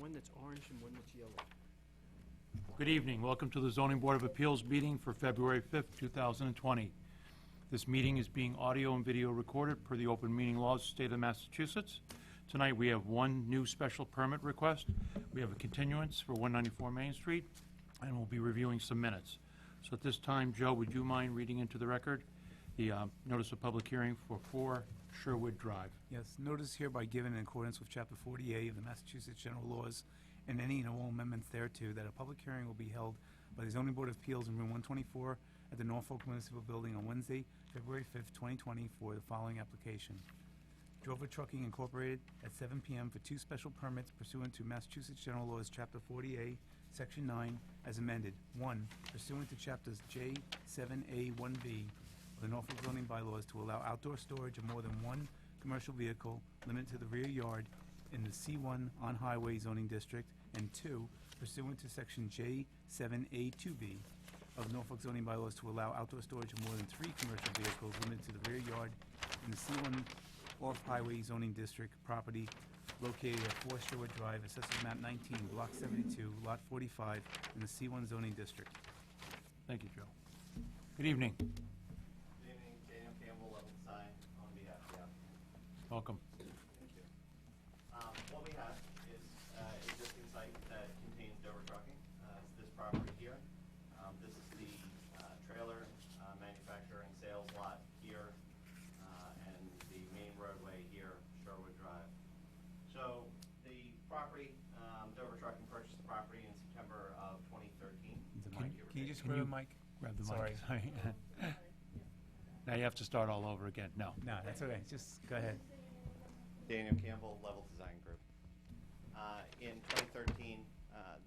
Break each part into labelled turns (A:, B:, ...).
A: one that's orange and one that's yellow.
B: Good evening. Welcome to the Zoning Board of Appeals meeting for February 5th, 2020. This meeting is being audio and video recorded per the open meeting laws of the state of Massachusetts. Tonight we have one new special permit request. We have a continuance for 194 Main Street, and we'll be reviewing some minutes. So at this time, Joe, would you mind reading into the record the notice of public hearing for 4 Sherwood Drive?
C: Yes, notice hereby given in accordance with Chapter 48 of the Massachusetts General Laws and any and all amendments thereto, that a public hearing will be held by the Zoning Board of Appeals in Room 124 at the Norfolk Municipal Building on Wednesday, February 5th, 2020, for the following application. Drover Trucking Incorporated at 7 p.m. for 2 special permits pursuant to Massachusetts General Laws, Chapter 48, Section 9, as amended. 1, pursuant to Chapters J7A 1B of the Norfolk zoning bylaws to allow outdoor storage of more than one commercial vehicle limited to the rear yard in the C1 on-highway zoning district, and 2, pursuant to Section J7A 2B of Norfolk zoning bylaws to allow outdoor storage of more than 3 commercial vehicles limited to the rear yard in the C1 off-highway zoning district property located at 4 Sherwood Drive, Assessors Map 19, Block 72, Lot 45, in the C1 zoning district.
B: Thank you, Joe. Good evening.
D: Good evening, Daniel Campbell, Level Design, on behalf of the applicant.
B: Welcome.
D: Thank you. What we have is existing site that contains Dover Trucking. It's this property here. This is the trailer manufacturing sales lot here, and the main roadway here, Sherwood Drive. So the property, Dover Trucking purchased the property in September of 2013.
C: Can you just
B: Can
C: grab
B: you
C: a mic?
B: Grab the
C: Sorry.
B: mic. Sorry. Now you have to start all over again. No.
C: No, that's okay. Just go ahead.
D: Daniel Campbell, Level Design Group. In 2013,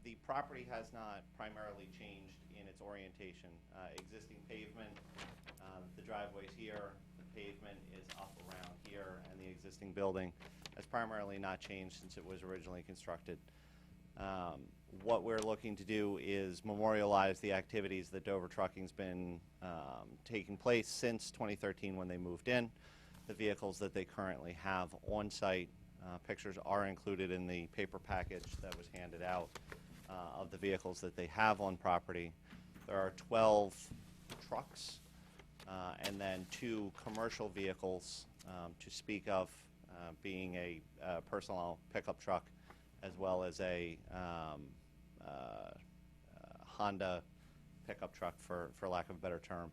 D: the property has not primarily changed in its orientation. Existing pavement, the driveway's here, the pavement is up around here, and the existing building has primarily not changed since it was originally constructed. What we're looking to do is memorialize the activities that Dover Trucking's been taking place since 2013 when they moved in, the vehicles that they currently have on site. Pictures are included in the paper package that was handed out of the vehicles that they have on property. There are 12 trucks and then 2 commercial vehicles to speak of, being a personal pickup truck as well as a Honda pickup truck, for lack of a better term.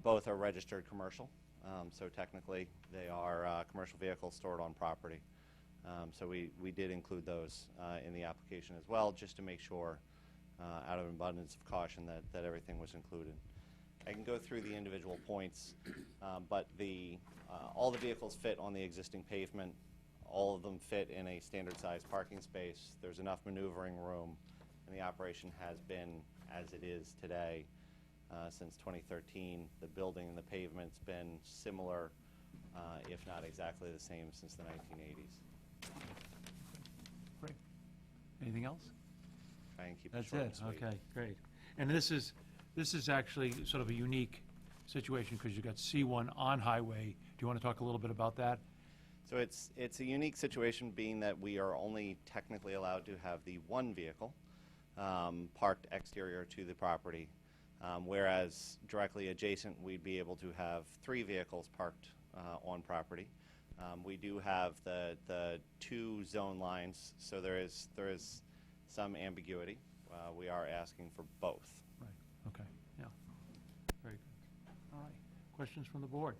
D: Both are registered commercial, so technically they are commercial vehicles stored on property. So we did include those in the application as well, just to make sure, out of an abundance of caution, that everything was included. I can go through the individual points, but all the vehicles fit on the existing pavement. All of them fit in a standard-sized parking space. There's enough maneuvering room, and the operation has been as it is today since 2013. The building and the pavement's been similar, if not exactly the same, since the 1980s.
B: Great. Anything else?
D: Try and keep it
B: That's
D: short
B: it.
D: and sweet.
B: Okay, great. And this is actually sort of a unique situation because you've got C1 on highway. Do you want to talk a little bit about that?
D: So it's a unique situation, being that we are only technically allowed to have the one vehicle parked exterior to the property, whereas directly adjacent we'd be able to have 3 vehicles parked on property. We do have the 2 zone lines, so there is some ambiguity. We are asking for both.
B: Right, okay, yeah. Very good. All right. Questions from the board?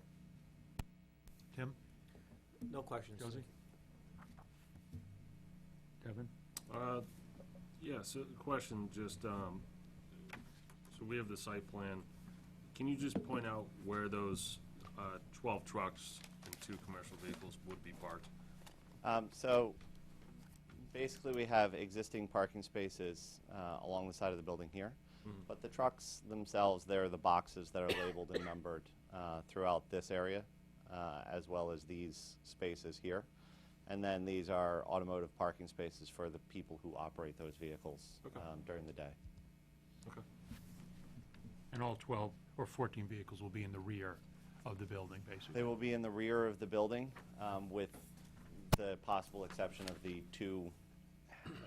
B: Tim?
A: No questions.
B: Josie? Devin?
E: Yeah, so the question, just, so we have the site plan. Can you just point out where those 12 trucks and 2 commercial vehicles would be parked?
D: So basically we have existing parking spaces along the side of the building here. But the trucks themselves, they're the boxes that are labeled and numbered throughout this area, as well as these spaces here. And then these are automotive parking spaces for the people who operate those vehicles during the day.
E: Okay.
B: And all 12 or 14 vehicles will be in the rear of the building, basically?
D: They will be in the rear of the building, with the possible exception of the 2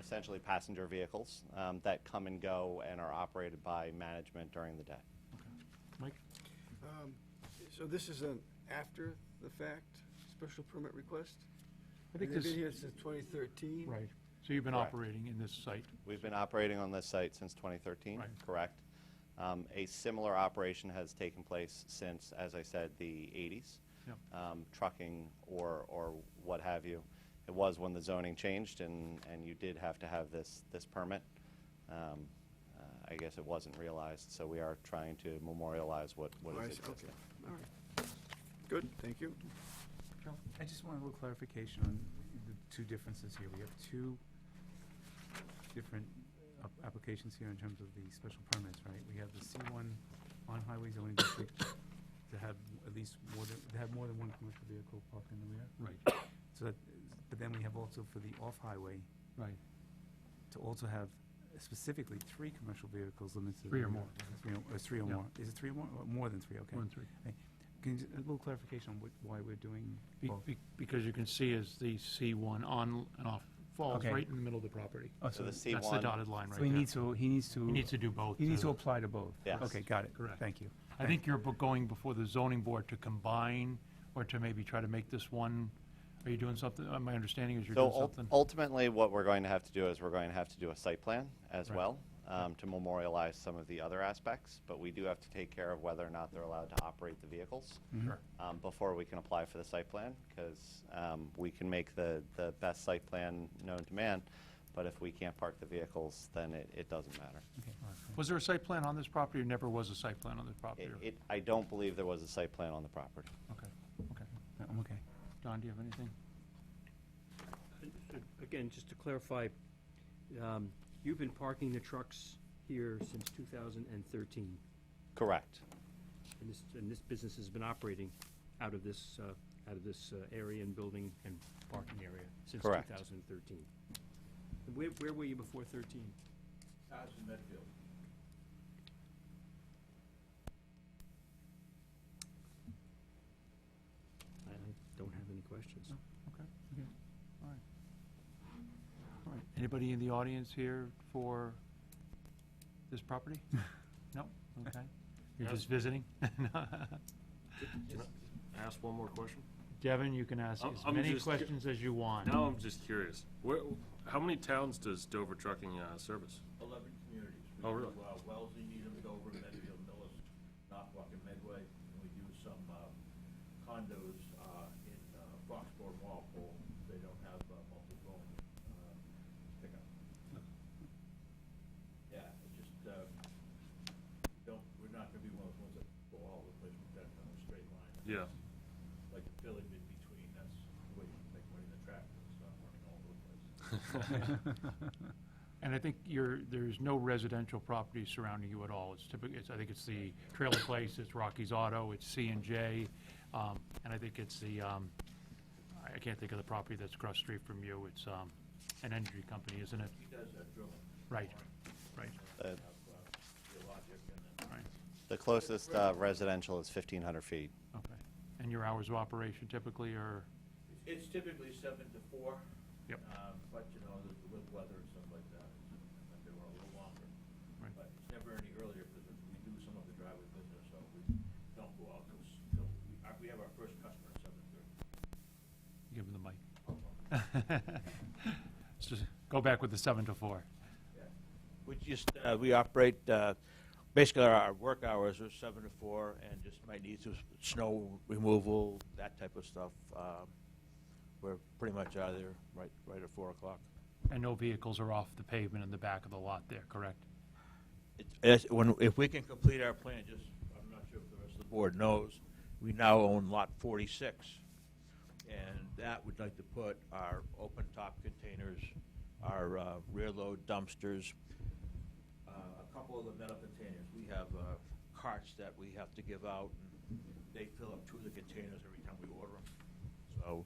D: essentially passenger vehicles that come and go and are operated by management during the day.
B: Mike?
F: So this is an after-the-fact special permit request?
B: I think
F: They've
B: this,
F: been here since 2013?
B: right. So you've been
D: Correct.
B: operating in this site?
D: We've been operating on this site since 2013,
B: Right.
D: correct. A similar operation has taken place since, as I said, the 80s,
B: Yep.
D: trucking or what have you. It was when the zoning changed and you did have to have this permit. I guess it wasn't realized, so we are trying to memorialize what
F: Oh, I
D: is
F: see.
D: existing.
F: Okay, all right. Good, thank you.
C: I just want a little clarification on the two differences here. We have two different applications here in terms of the special permits, right? We have the C1 on-highway zoning district to have at least more than one commercial vehicle parked in the rear.
B: Right,
C: So that, but then we have also for the off-highway
B: right.
C: to also have specifically 3 commercial vehicles limited to the
B: Three or
C: rear.
B: more.
C: Three or
B: Yeah.
C: more. Is it 3 or more? Or more than 3, okay.
B: More than 3.
C: Okay. Can you, a little clarification on why we're doing both?
B: Because you can see as the C1 on and off falls
C: Okay.
B: right in the middle of the property.
C: Oh,
D: So the
B: That's the
D: C1,
B: dotted line right
C: So he
B: there.
C: needs to,
B: He needs to do both.
C: He needs to apply to both?
D: Yes.
C: Okay, got it.
B: Correct.
C: Thank you.
B: I think you're going before the zoning board to combine or to maybe try to make this one, are you doing something, my understanding is you're doing
D: so
B: something?
D: ultimately what we're going to have to do is we're going to have to do a site plan as
B: Right.
D: well to memorialize some of the other aspects, but we do have to take care of whether or not they're allowed to operate the vehicles
B: Sure.
D: before we can apply for the site plan, because we can make the best site plan known to man, but if we can't park the vehicles, then it doesn't matter.
B: Was there a site plan on this property or never was a site plan on this property?
D: I don't believe there was a site plan on the property.
B: Okay, okay.
C: I'm okay.
B: Don, do you have anything?
A: Again, just to clarify, you've been parking the trucks here since 2013,
D: Correct.
A: and this business has been operating out of this area and building and parking area since
D: Correct.
A: 2013. And where were you before 13?
G: Medfield.
A: I don't have any questions.
B: Okay, okay, all right. All right, anybody in the audience here for this property? No? Okay. You're
E: Yes.
B: just visiting?
E: Can I ask one more question?
B: Devin, you can ask
E: I'm-
B: as
E: I'm
B: many
E: just
B: questions as you want.
E: Now I'm just curious. How many towns does Dover Trucking service?
G: 11 communities.
E: Oh, really?
G: We do Wellesley, Needham, Dover, Medfield, Millis, Norfolk, and Medway. And we do some condos in Foxborough and Walpole. They don't have multi-dwelling pickup. Yeah, it's just, we're not gonna be one of those ones that go all over the place with that kind of straight line.
E: Yeah.
G: Like the filling in between, that's the way you make money in the tractor, it's not running all over the place.
B: And I think there's no residential property surrounding you at all. It's typically, I think it's the Trailer Place, it's Rocky's Auto, it's C&J, and I think it's the, I can't think of the property that's across the street from you. It's an energy company, isn't it?
G: He does drilling.
B: Right, right,
G: Geologic and then
B: right,
D: The closest residential is 1,500 feet.
B: okay. And your hours of operation typically are,
G: it's typically 7 to 4.
B: Yep.
G: But, you know, with weather and stuff like that, they were a little longer.
B: Right.
G: But it's never any earlier because we do some of the driveway business, so we don't go out till, we have our first customer at 7:30.
B: give them the mic. Let's just go back with the 7 to 4.
G: We just, we operate, basically our work hours are 7 to 4 and just might need some snow removal, that type of stuff. We're pretty much out of there right at 4 o'clock.
B: And no vehicles are off the pavement in the back of the lot there, correct?
G: If we can complete our plan, just, I'm not sure if the rest of the board knows, we now own lot 46. And that would like to put our open top containers, our rear load dumpsters, a couple of the metal containers. We have carts that we have to give out, and they fill up 2 of the containers every time we order them. So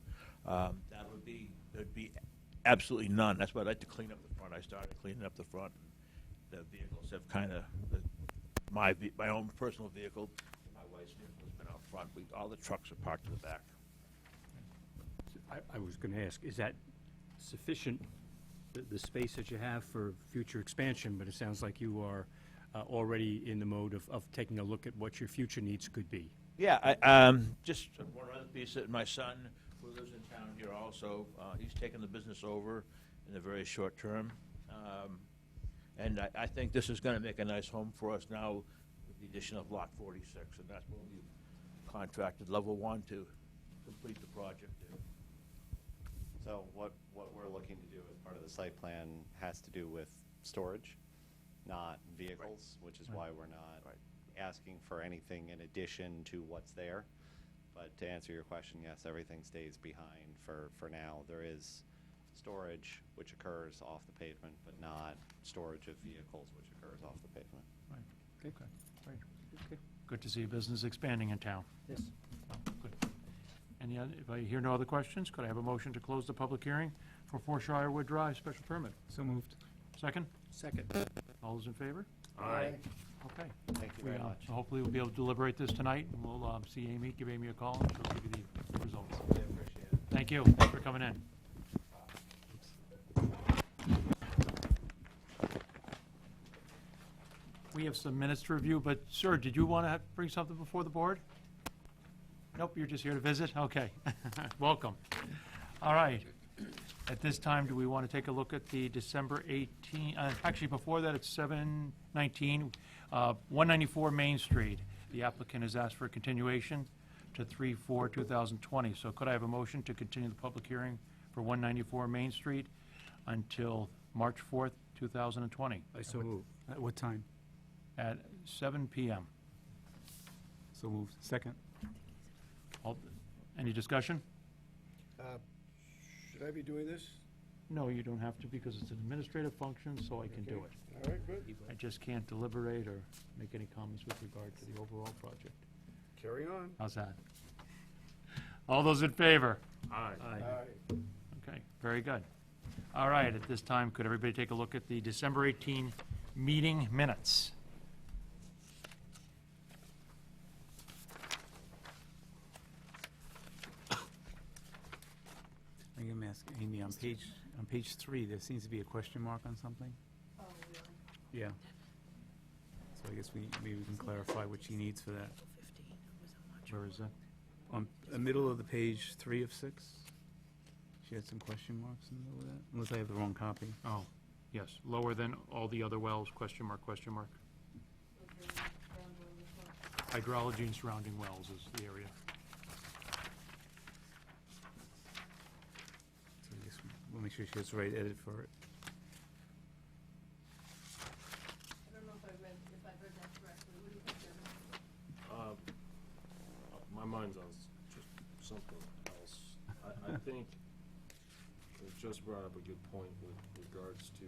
G: there'd be absolutely none. That's why I'd like to clean up the front. I started cleaning up the front. The vehicles have kind of, my own personal vehicle, my wife's vehicle has been out front. All the trucks are parked in the back.
A: I was going to ask, is that sufficient the space that you have for future expansion, but it sounds like you are already in the mode of taking a look at what your future needs could be.
G: Yeah, just one other piece, that my son, who lives in town here also, he's taken the business over in the very short term. And I think this is gonna make a nice home for us now with the addition of Lot 46, and that's what we contracted Level 1 to complete the project there.
D: So what we're looking to do as part of the site plan has to do with storage, not vehicles, which is why we're not asking for anything in addition to what's there. But to answer your question, yes, everything stays behind for now. There is storage which occurs off the pavement, but not storage of vehicles which occurs off the pavement.
B: Right. Okay, great. Good to see a business expanding in town.
A: Yes.
B: Good. Any other, if I hear no other questions, could I have a motion to close the public hearing for 4 Sherwood Drive special permit?
C: So moved.
B: Second?
A: Second.
B: All those in favor?
E: Aye.
B: Okay.
D: Thank you very much.
B: So hopefully we'll be able to deliberate this tonight, and we'll see Amy, give Amy a call, and she'll give you the results.
D: Really appreciate it.
B: Thank you. Thanks for coming in. We have some minutes to review, but sir, did you want to bring something before the board? Nope, you're just here to visit? Okay. Welcome. All right. At this time, do we want to take a look at the December 18, actually, before that, it's 7/19, 194 Main Street. The applicant has asked for a continuation to 3/4/2020. So could I have a motion to continue the public hearing for 194 Main Street until March 4th, 2020,
A: I so move.
C: At what time?
B: at 7 PM?
C: So moved. Second.
B: Any discussion?
F: Should I be doing this?
B: No, you don't have to, because it's an administrative function, so I can do it.
F: All right, good.
B: I just can't deliberate or make any comments with regard to the overall project.
F: Carry on.
B: How's that? All those in favor?
E: Aye.
F: Aye.
B: Okay, very good. All right, at this time, could everybody take a look at the December 18 meeting minutes?
C: I'm going to ask Amy, on page 3, there seems to be a question mark on something?
H: Oh, really?
C: Yeah. So I guess maybe we can clarify what she needs for that.
H: 15 was a much.
B: Where is that?
C: On the middle of the page 3 of 6, she had some question marks in the middle of that, unless I have the wrong copy.
B: Oh, yes, lower than all the other wells, question mark, question mark.
H: Okay, down below this one.
B: Hydrology and surrounding wells is the area.
C: So I guess we'll make sure she has the right edit for it.
H: I don't know if I read that correctly. What do you think, Devin?
E: My mind's on just something else. I think it just brought up a good point with regards to,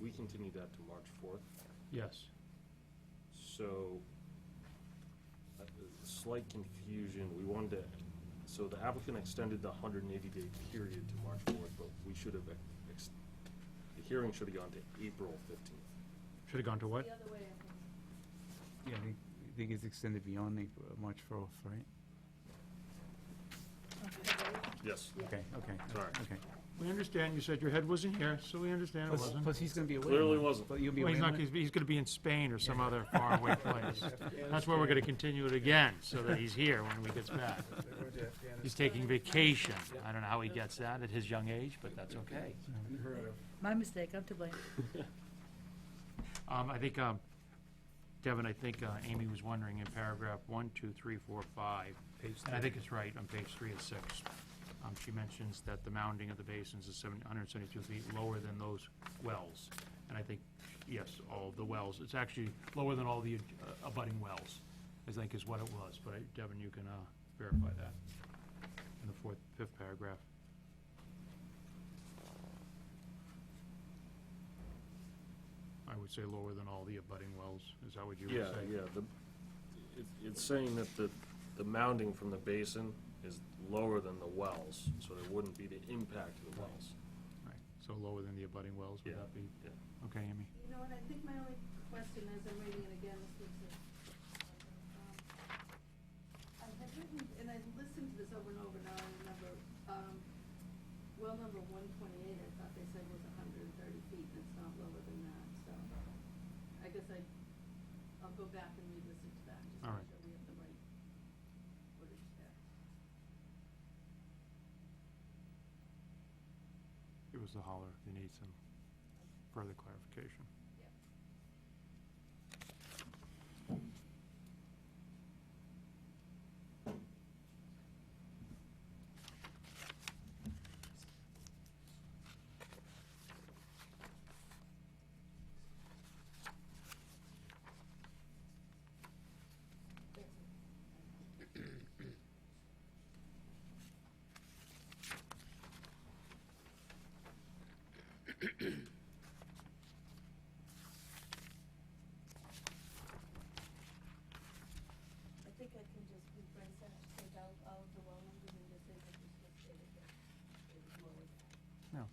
E: we continued that to March 4th.
B: Yes.
E: So, slight confusion, we wanted to, so the applicant extended the 180-day period to March 4th, but we should have, the hearing should have gone to April 15th.
B: Should have gone to what?
H: The other way, I think.
C: Yeah, I think it's extended beyond March 4th, right?
E: Yes.
C: Okay, okay.
E: Sorry.
C: Okay.
B: We understand, you said your head wasn't here, so we understand it wasn't.
C: Plus, he's going to be away.
E: Clearly
C: on it.
E: wasn't.
C: But you'll be
B: Well,
C: away
B: he's
C: on
B: not,
C: it?
B: he's gonna be in Spain or some other faraway place. That's where we're gonna continue it again, so that he's here when he gets back.
F: They're going to Afghanistan.
B: He's taking vacation. I don't know how he gets that at his young age, but that's okay.
F: Unheard of.
H: My mistake, I'm to blame.
B: I think, Devin, I think Amy was wondering in paragraph 1, 2, 3, 4, 5,
C: Page
B: and I
C: 3.
B: think it's right on page 3 of 6. She mentions that the mounding of the basins is 172 feet lower than those wells. And I think, yes, all of the wells, it's actually lower than all the abutting wells, I think is what it was. But Devin, you can verify that in the 5th paragraph. I would say lower than all the abutting wells. Is that what you would
E: Yeah,
B: say?
E: yeah, it's saying that the mounding from the basin is lower than the wells, so there wouldn't be the impact of the wells.
B: Right, so lower than the abutting wells, would
E: Yeah,
B: that be?
E: yeah.
B: Okay, Amy.
H: You know what, I think my only question as I'm reading it again, this was I had written, and I listened to this over and over, now I remember, well number 128, I thought they said was 100 guess I'll go back and re-listen to that, just to
B: All
H: make
B: right.
H: sure we have the right footage there.
B: It was the holler, they need some further clarification.
H: Yeah. I think I can just rephrase that, take out all of the well numbers and just say that this was stated that it was lower than.
B: No.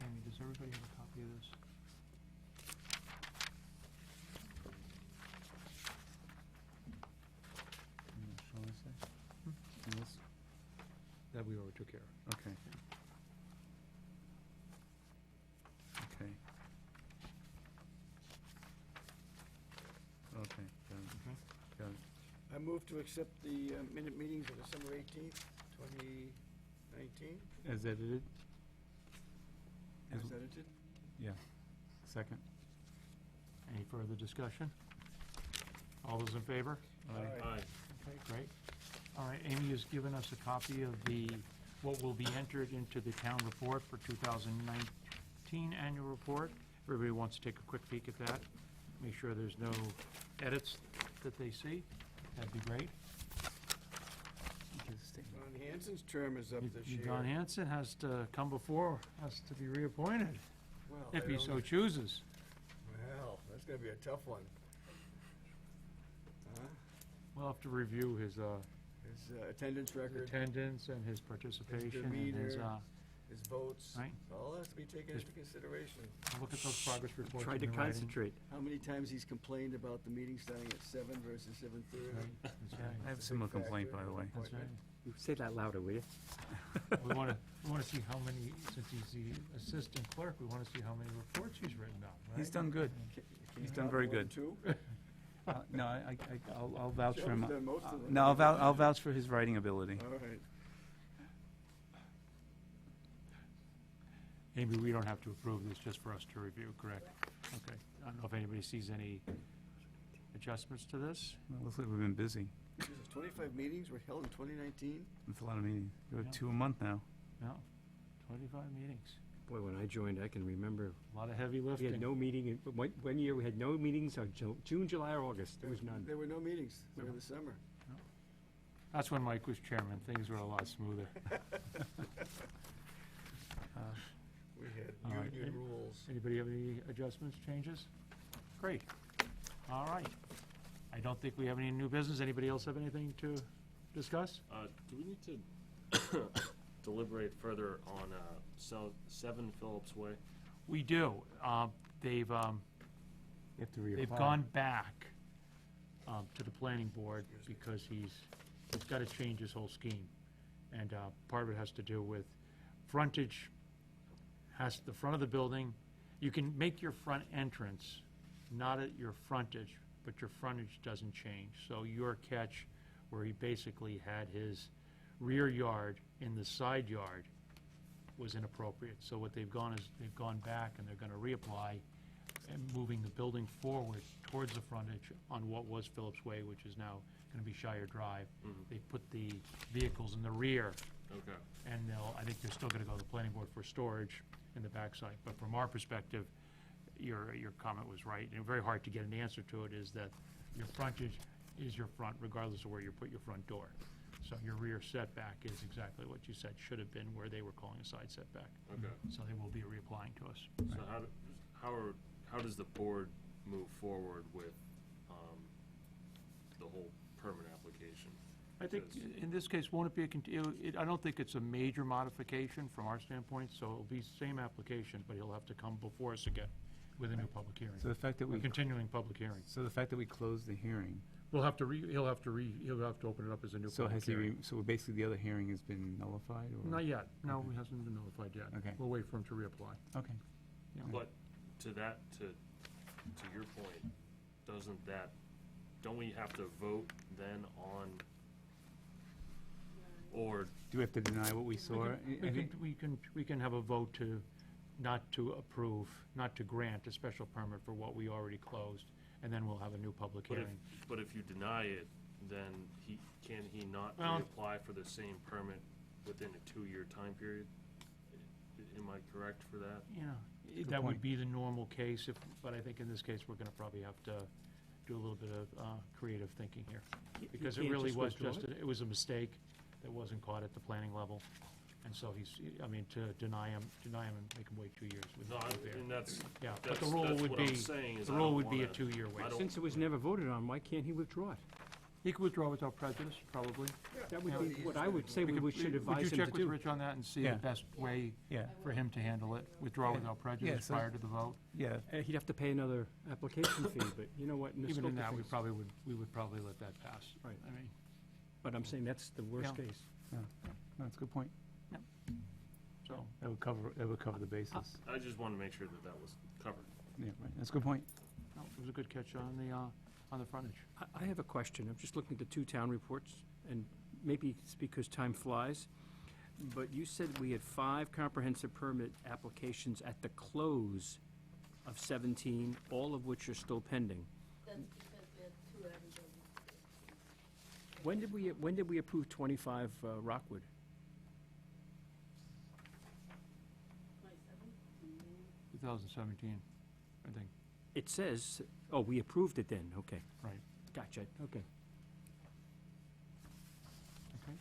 B: Amy, does everybody have a copy of this?
C: Shall I say? Unless-
B: That we already took care of.
C: Okay. Okay. Okay, got it.
F: I move to accept the minute meetings of December 18th, 2019,
C: As edited?
F: as edited.
C: Yeah. Second?
B: Any further discussion? All those in favor?
E: Aye.
B: Okay, great. All right, Amy has given us a copy of what will be entered into the town report for 2019 annual report. Everybody wants to take a quick peek at that, make sure there's no edits that they see. That'd be great.
F: Don Hanson's term is up this year.
B: Don Hanson has to come before, has to be reappointed,
F: Well,
B: if
F: I
B: he so
F: don't-
B: chooses.
F: Well, that's gonna be a tough one. Huh?
B: We'll have to review his
F: His attendance record,
B: attendance and his participation and his,
F: demeanor. his votes,
B: right.
F: all has to be taken
B: His-
F: into consideration.
B: look at those progress reports
A: Tried to
B: in writing.
A: concentrate.
F: How many times he's complained about the meeting starting at 7 versus 7:30?
B: Right, that's right.
C: I have a similar complaint, by the way.
B: That's right.
A: You say that louder, will you?
B: We want to see how many, since he's the assistant clerk, we want to see how many reports he's written down, right?
C: He's done good.
F: Can
C: He's
F: you
C: done
F: count
C: very
F: more than
C: good.
F: two?
C: No, I'll vouch for him.
F: Joe's done most of them.
C: No, I'll vouch for his writing ability.
F: All right.
B: Amy, we don't have to approve this, just for us to review, correct? Okay. I don't know if anybody sees any adjustments to this?
C: Well, looks like we've been busy.
F: Jesus, 25 meetings were held in 2019?
C: It's a lot of meetings. We have
B: Yeah.
C: 2 a month now.
B: No, 25 meetings.
A: Boy, when I joined, I can remember,
B: A lot of heavy
A: we
B: lifting.
A: had no meeting, one year we had no meetings on June, July, or August. There was none.
F: There were no meetings during the summer.
B: That's when Mike was chairman, things were a lot smoother.
F: We had
B: All right.
F: union rules.
B: Anybody have any adjustments, changes? Great. All right. I don't think we have any new business. Anybody else have anything to discuss?
E: Do we need to deliberate further on 7 Phillips Way?
B: We do. They've gone back to the planning board because he's got to change his whole scheme. And part of it has to do with frontage, the front of the building, you can make your front entrance not at your frontage, but your frontage doesn't change. So your catch, where he basically had his rear yard in the side yard, was inappropriate. So what they've gone is, they've gone back and they're gonna reapply and moving the building forward towards the frontage on what was Phillips Way, which is now gonna be Shire Drive. They put the vehicles in the rear,
E: Okay.
B: and I think they're still gonna go to the planning board for storage in the backside. But from our perspective, your comment was right, and very hard to get an answer to it, is that your frontage is your front regardless of where you put your front door. So your rear setback is exactly what you said should have been where they were calling a side setback.
E: Okay.
B: So they will be reapplying to us.
E: So how does the board move forward with, the whole permit application?
B: I think
E: Because-
B: in this case, won't it be I don't think it's a major modification from our standpoint, so it'll be same application, but he'll have to come before us again with a new public hearing.
C: So the fact that
B: A continuing public hearing.
C: So the fact that we closed the hearing,
B: He'll have to open it up as a new
C: so
B: public
C: has he,
B: hearing.
C: so basically the other hearing has been nullified, or?
B: Not yet. No,
C: Okay.
B: he hasn't been notified yet.
C: Okay.
B: We'll wait for him to reapply.
C: Okay.
B: Yeah.
E: But to your point, don't we have to vote then on, or,
C: Do we have to deny what we saw?
B: We can have a vote not to approve, not to grant a special permit for what we already closed, and then we'll have a new public
E: but if,
B: hearing.
E: but if you deny it, then can he not
B: Well-
E: reapply for the same permit within a 2-year time period? Am I correct for that?
B: Yeah, that would be the normal case, but I think in this case, we're gonna probably have to do a little bit of creative thinking here. Because it
A: can't
B: really
A: just
B: was
A: withdraw
B: just, it was a mistake that wasn't caught at the planning level. And so to deny him and make him wait 2 years would
E: No,
B: not be fair.
E: and that's,
B: Yeah, but
E: that's
B: the rule would
E: what I'm
B: be,
E: saying is
B: the
E: I
B: rule
E: don't
B: would be a
E: wanna-
B: 2-year
E: I
B: wait.
E: don't-
A: Since it was never voted on, why can't he withdraw it?
B: He could withdraw without prejudice, probably.
A: That would
B: Yeah.
A: be what I would say we should advise
B: Would
A: him
B: you
A: to
B: check with
A: do.
B: Rich on that and see
C: Yeah.
B: the best way
C: Yeah,
B: for him to handle it? Withdraw
C: Yeah.
B: without
C: Yeah,
B: prejudice
C: so-
B: prior to the vote?
C: yeah.
A: He'd have to pay another application fee, but you know what, in the
B: Even
A: scope
B: in
A: of
B: that, we
A: things-
B: would probably let that pass.
A: Right.
B: I mean,
A: But I'm saying that's the worst
B: Yeah.
A: case.
C: No, that's a good point.
B: so,
C: That would cover the basis.
E: I just want to make sure that was covered.
C: Yeah, right, that's a good point.
B: no, it was a good catch on the frontage.
A: I have a question. I'm just looking at the two town reports, and maybe it's because time flies, but you said we had 5 comprehensive permit applications at the close of 17, all of which are still pending.
H: That's because we have 2 everybody.
A: When did we approve 25 Rockwood?
H: 27?
B: 2017, I think,
A: It says, oh, we approved it then, okay.
B: right.
A: Gotcha, okay.
B: Okay.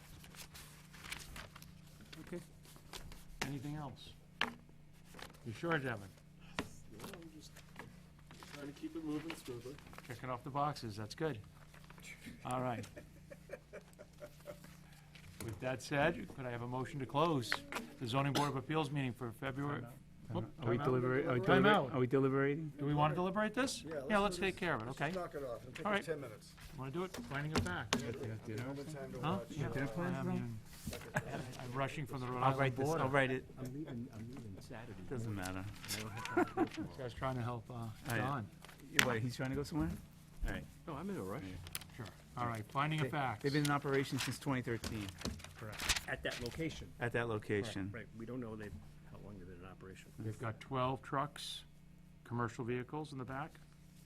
A: Okay.
B: Anything else? You sure, Devin?
E: No, I'm just trying to keep it moving smoothly.
B: Checking off the boxes, that's good. All right. With that said, could I have a motion to close the zoning board of appeals meeting for February? Whoop,
C: Are we
B: time out.
C: deliberating?
B: Time out.
C: Are we deliberating?
B: Do we want to deliberate this? Yeah, let's
F: do
B: take
F: this.
B: care of it,
F: Let's
B: okay?
F: just knock it off. It'll take
B: All
F: us
B: right.
F: 10 minutes.
B: Want to do it? Finding it back.
F: Another time to
B: Huh?
F: watch.
B: Yeah.
C: Dinner plans,
B: I
C: though?
B: mean, I'm rushing from the Rhode
C: I'll
B: Island
C: write this,
B: border.
C: I'll write it.
A: I'm leaving Saturday.
C: Doesn't matter.
B: This guy's trying to help
C: yeah.
B: Don.
C: What, he's trying to go somewhere? All right.
A: No, I'm in a rush.
B: Sure. All right, finding of facts.
C: They've been in operation since 2013,
B: Correct.
A: At that location.
C: at that location.
A: Right, we don't know how long they've been in operation.
B: They've got 12 trucks, commercial vehicles in the back,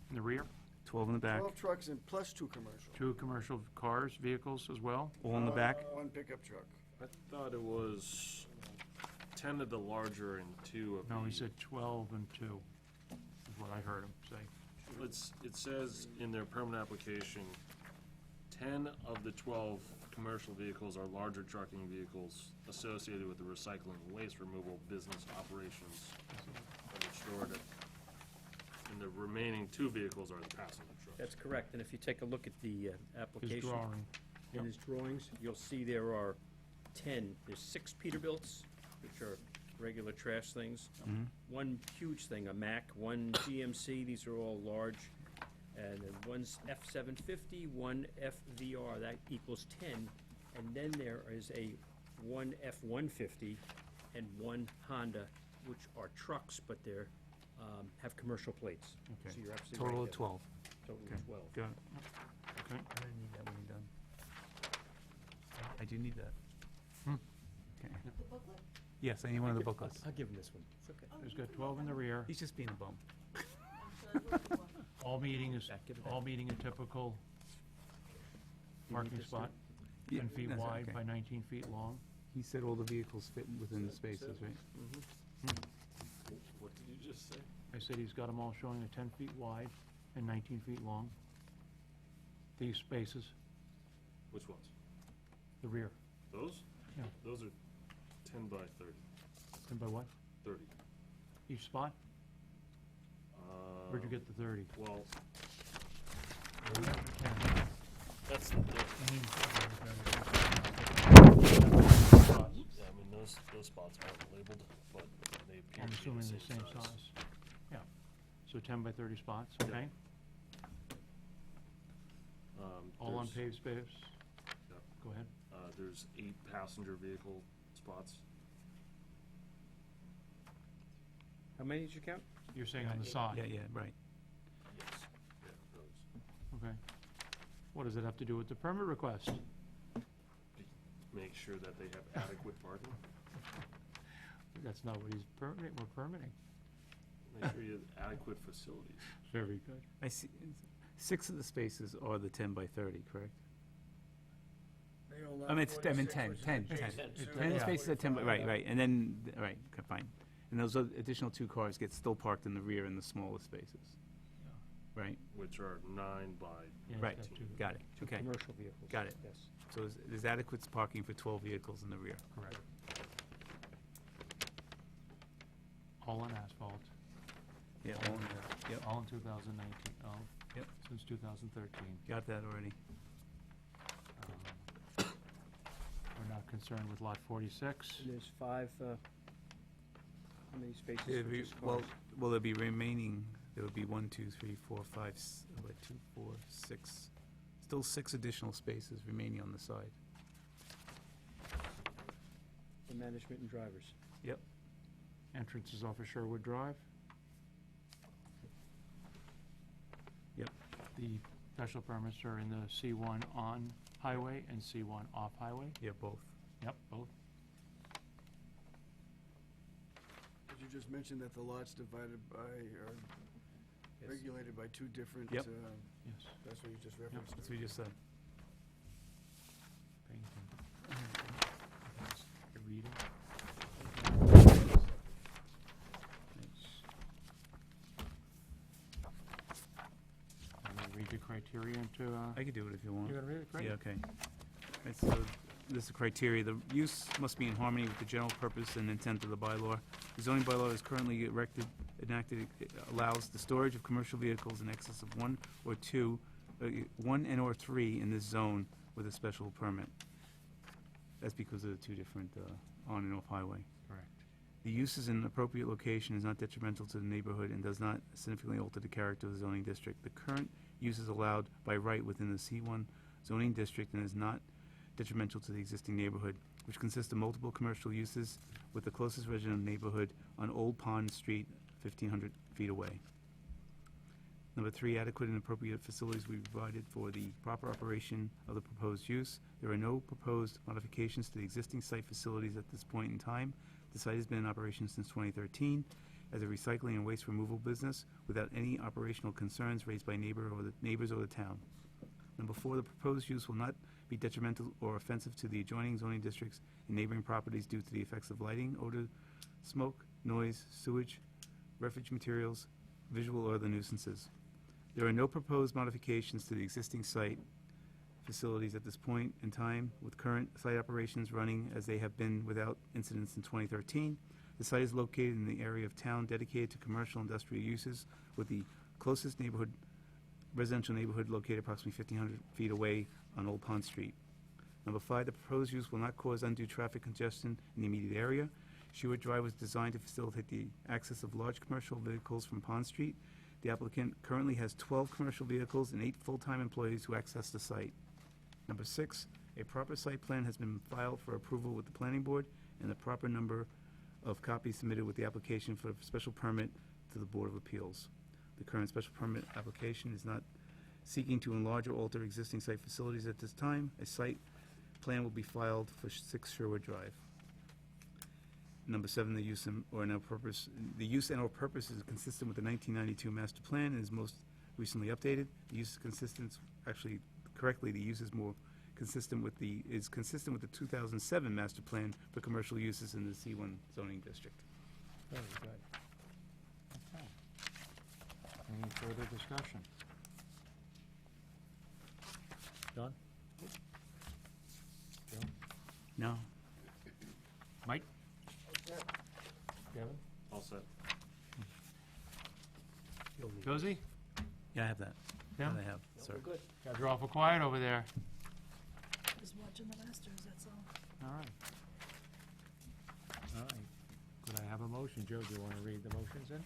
B: in the rear,
C: 12 in the back,
F: 12 trucks and plus 2 commercial.
B: 2 commercial cars, vehicles as well.
C: all in the back.
F: 1 pickup truck.
E: I thought it was 10 of the larger and 2 of the...
B: No, he said 12 and 2, is what I heard him say.
E: It says in their permit application, 10 of the 12 commercial vehicles are larger trucking vehicles associated with the recycling and waste removal business operations that are stored at, and the remaining 2 vehicles are the passenger trucks.
A: That's correct, and if you take a look at the
B: His
A: application,
B: drawing.
A: in his drawings, you'll see there are 10, there's 6 Peterbilts, which are regular trash things.
C: Mhm.
A: 1 huge thing, a Mack, 1 GMC, these are all large, and then 1's F-750, 1 FVR, that equals 10. And then there is a 1 F-150 and 1 Honda, which are trucks, but they're, have commercial plates.
C: Okay.
A: So you're absolutely
C: Total
A: right
C: of
A: there.
C: 12.
A: Total
C: Okay.
A: of 12.
C: Got it.
B: Okay.
C: I didn't need that when you're done. I do need that.
B: Hmm.
C: Okay.
H: The booklet?
C: Yes, I need one of the booklets.
A: I'll give him this one. It's okay.
B: There's got 12 in the rear.
C: He's just being a bum.
H: I'm sorry, what the book?
B: All meeting
A: Give it back.
B: a typical
A: You
B: parking
A: need this
B: spot,
C: Yeah,
B: 10 feet
C: that's
B: wide
C: okay.
B: by 19 feet long.
C: He said all the vehicles fit within the spaces, right?
E: What did you just say?
B: I said he's got them all showing a 10 feet wide and 19 feet long. These spaces,
E: Which ones?
B: The rear.
E: Those?
B: Yeah.
E: Those are 10 by 30.
B: 10 by what?
E: 30.
B: Each spot? Where'd you get the 30?
E: Well,
B: Yeah.
E: that's the, yeah, I mean, those spots aren't labeled, but they appear
B: I'm
E: to be
B: assuming
E: the
B: the
E: same
B: same size. Yeah. So 10 by 30 spots, okay? All on
E: There's-
B: paved space?
E: Yep.
B: Go ahead.
E: There's 8 passenger vehicle spots.
A: How many did you count?
B: You're saying on the side?
C: Yeah, right.
E: Yes. Yeah, those.
B: Okay. What does it have to do with the permit request?
E: Make sure that they have adequate parking.
B: That's not what he's permitting, we're permitting.
E: Make sure you have adequate facilities.
B: Very good.
C: I see, 6 of the spaces are the 10 by 30, correct? I mean, 10, 10
B: Yeah.
C: spaces are 10 by, right, and then, right, okay, fine. And those additional 2 cars get still parked in the rear in the smaller spaces, right?
E: Which are 9 by,
B: Yeah,
C: Right,
B: it's got two.
C: got it,
A: Two
C: okay.
A: commercial vehicles.
C: Got it.
A: Yes.
C: So there's adequate parking for 12 vehicles in the rear.
B: Correct. All on asphalt,
C: Yeah, yep,
B: all in 2019, oh.
C: Yep.
B: Since 2013.
C: got that already.
B: We're not concerned with lot 46.
A: And there's 5, how many spaces
C: There'd
A: for
C: be-
A: just
C: Well,
A: cars?
C: there'll be remaining, there would be 1, 2, 3, 4, 5, 2, 4, 6, still 6 additional spaces remaining on the side.
A: For management and drivers.
C: Yep.
B: Entrance is off of Sherwood Drive.
C: Yep.
B: The special permits are in the C1 on highway and C1 off highway.
C: Yeah, both.
B: Yep, both.
F: Did you just mention that the lots divided by, or
C: Yes.
F: regulated by 2 different?
C: Yep.
B: Yes.
F: That's what you just referenced.
C: That's what you just said.
B: You're reading. I'm gonna read the criteria into,
C: I could do it if you want.
B: you're gonna read it, great.
C: Yeah, okay. Right, so this is the criteria. The use must be in harmony with the general purpose and intent of the bylaw. The zoning bylaw is currently enacted, it allows the storage of commercial vehicles in excess of 1 or 2, 1 and or 3 in this zone with a special permit. That's because of the 2 different on and off highway.
B: Correct.
C: The use is in an appropriate location, is not detrimental to the neighborhood, and does not significantly alter the character of the zoning district. The current use is allowed by right within the C1 zoning district and is not detrimental to the existing neighborhood, which consists of multiple commercial uses with the closest resident neighborhood on Old Pond Street, 1,500 feet away. Number 3, adequate and appropriate facilities will be provided for the proper operation of the proposed use. There are no proposed modifications to the existing site facilities at this point in time. The site has been in operation since 2013 as a recycling and waste removal business without any operational concerns raised by neighbors or the town. Number 4, the proposed use will not be detrimental or offensive to the adjoining zoning districts and neighboring properties due to the effects of lighting, odor, smoke, noise, sewage, refuge materials, visual or other nuisances. There are no proposed modifications to the existing site facilities at this point in time, with current site operations running as they have been without incidents in 2013. The site is located in the area of town dedicated to commercial industrial uses, with the closest residential neighborhood located approximately 1,500 feet away on Old Pond Street. Number 5, the proposed use will not cause undue traffic congestion in the immediate area. Sherwood Drive was designed to facilitate the access of large commercial vehicles from Pond Street. The applicant currently has 12 commercial vehicles and 8 full-time employees who access the site. Number 6, a proper site plan has been filed for approval with the planning board, and the proper number of copies submitted with the application for a special permit to the Board of Appeals. The current special permit application is not seeking to enlarge or alter existing site facilities at this time. A site plan will be filed for 6 Sherwood Drive. Number 7, the use and or purpose is consistent with the 1992 master plan and is most recently updated. The use is consistent, actually, correctly, the use is more consistent with the 2007 master plan for commercial uses in the C1 zoning district.
B: Very good. Okay. Any further discussion? John? Joe? Josie?
C: Yeah, I have that.
B: Tim?
C: That I have, sir.
A: Good.
B: Guys are awful quiet over there.
I: Just watching the Masters, that's all.
B: All right. All right. Could I have a motion? Joe, do you want to read the motions in?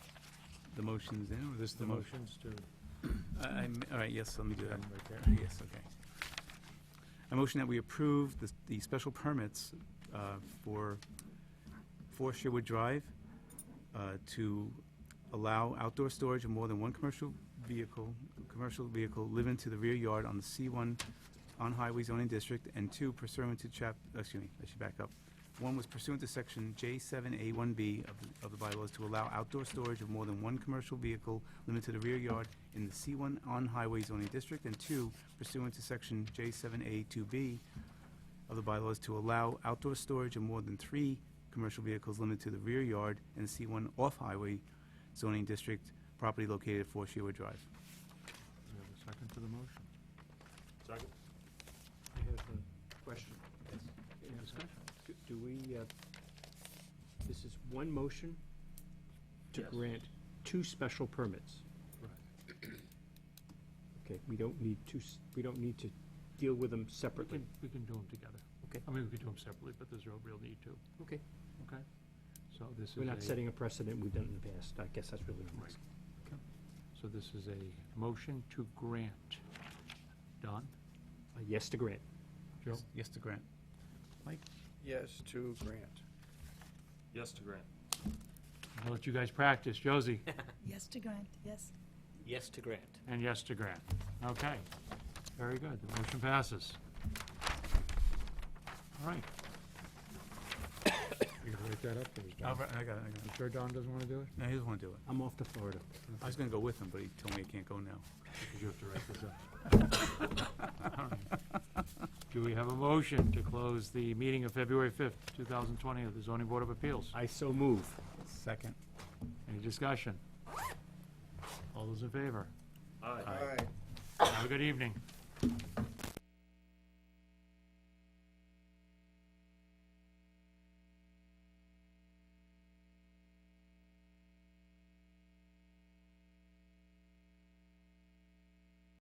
C: The motion's in, or just the motion?
B: motions to,
C: All right, yes, let me do that.
B: right there.
C: Yes, okay. I motion that we approve the special permits for 4 Sherwood Drive to allow outdoor storage of more than one commercial vehicle live into the rear yard on the C1 on-highway zoning district, and 2 pursuant to I should back up. 1 was pursuant to section J7A1B of the bylaws to allow outdoor storage of more than one commercial vehicle limited to the rear yard in the C1 on-highway zoning district, and 2 pursuant to section J7A2B of the bylaws to allow outdoor storage of more than 3 commercial vehicles limited to the rear yard in the C1 off-highway zoning district, property located at 4 Sherwood Drive.
B: Do you have a second to the motion?
E: Second?
A: I have a question.
B: Any discussion?
A: Do we, this is one motion to
E: Yes.
A: grant 2 special permits.
B: Right.
A: Okay, we don't need we don't need to deal with them separately.
B: We can do them together.
A: Okay.
B: I mean, we could do them separately, but there's no real need to.
A: Okay.
B: Okay? So this is
A: We're not
B: a-
A: setting a precedent we've done in the past. I guess that's really what I'm asking.
B: So this is a motion to grant. Don?
A: Yes to grant.
B: Joe?
C: Yes to grant.
B: Mike?
F: Yes to grant.
E: Yes to grant.
B: I'll let you guys practice. Josie?
I: Yes to grant, yes.
A: Yes to grant.
B: And yes to grant. Okay. Very good. The motion passes. All right. You gonna write that up, or is
C: I
B: Don?
C: got it, I got
B: You
C: it.
B: sure Don doesn't want to do it?
C: No, he doesn't want to do it.
A: I'm off to Florida.
C: I was gonna go with him, but he told me I can't go now.
B: Because you have to write this up. All right. Do we have a motion to close the meeting of February 5th, 2020 of the Zoning Board of Appeals?
A: I so move.
C: Second.
B: Any discussion? All those in favor?
E: Aye.
F: Aye.
B: Have a good evening.